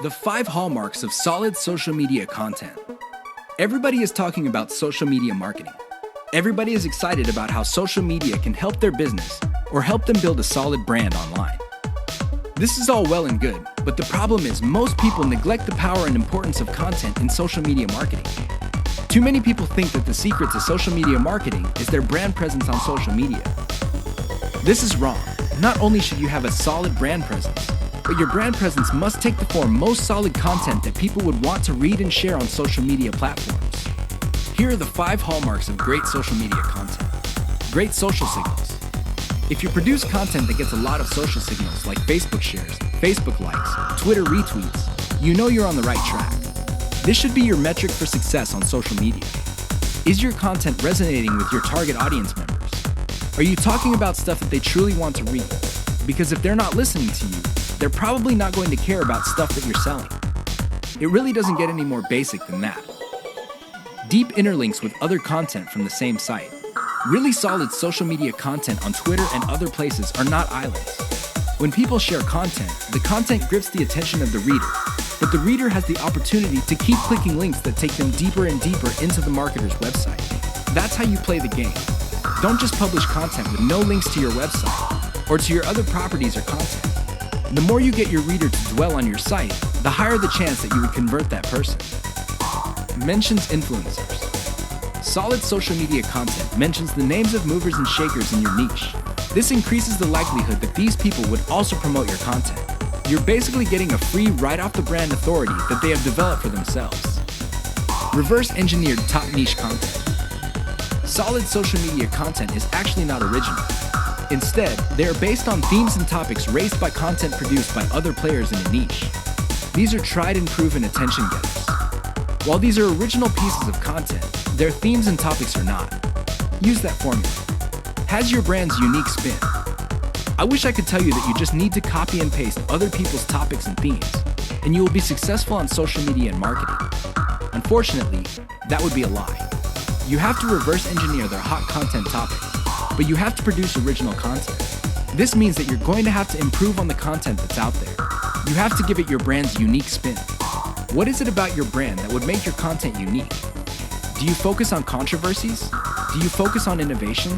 The 5 hallmarks of solid social media content. Everybody is talking about social media marketing. Everybody is excited about how social media can help their business or help them build a solid brand online. This is all well and good, but the problem is most people neglect the power and importance of content in social media marketing. Too many people think that the secret to social media marketing is their brand presence on social media. This is wrong. Not only should you have a solid brand presence, but your brand presence must take the form most solid content that people would want to read and share on social media platforms. Here are the 5 hallmarks of great social media content. Great social signals. If you produce content that gets a lot of social signals like Facebook shares, Facebook likes, Twitter retweets, you know you're on the right track. This should be your metric for success on social media. Is your content resonating with your target audience members? Are you talking about stuff that they truly want to read? Because if they're not listening to you, they're probably not going to care about stuff that you're selling. It really doesn't get any more basic than that. Deep interlinks with other content from the same site. Really solid social media content on Twitter and other places are not islands. When people share content, the content grips the attention of the reader, but the reader has the opportunity to keep clicking links that take them deeper and deeper into the marketer's website. That's how you play the game. Don't just publish content with no links to your website or to your other properties or content. The more you get your reader to dwell on your site, the higher the chance that you would convert that person. Mentions influencers. Solid social media content mentions the names of movers and shakers in your niche. This increases the likelihood that these people would also promote your content. You're basically getting a free right-off-the-brand authority that they have developed for themselves. Reverse-engineered top niche content. Solid social media content is actually not original. Instead, they are based on themes and topics raised by content produced by other players in a niche. These are tried and proven attention getters. While these are original pieces of content, their themes and topics are not. Use that formula. Has your brand's unique spin. I wish I could tell you that you just need to copy and paste other people's topics and themes, and you will be successful on social media and marketing. Unfortunately, that would be a lie. You have to reverse engineer their hot content topics, but you have to produce original content. This means that you're going to have to improve on the content that's out there. You have to give it your brand's unique spin. What is it about your brand that would make your content unique? Do you focus on controversies? Do you focus on innovation?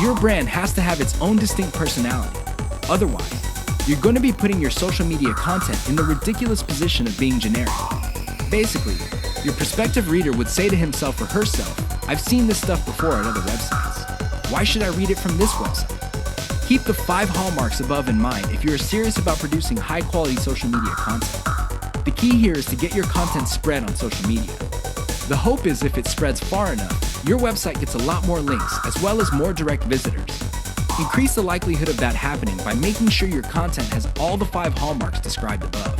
Your brand has to have its own distinct personality. Otherwise, you're going to be putting your social media content in the ridiculous position of being generic. Basically, your prospective reader would say to himself or herself, "I've seen this stuff before at other websites. Why should I read it from this website?" Keep the 5 hallmarks above in mind if you're serious about producing high-quality social media content. The key here is to get your content spread on social media. The hope is if it spreads far enough, your website gets a lot more links as well as more direct visitors. Increase the likelihood of that happening by making sure your content has all the 5 hallmarks described above.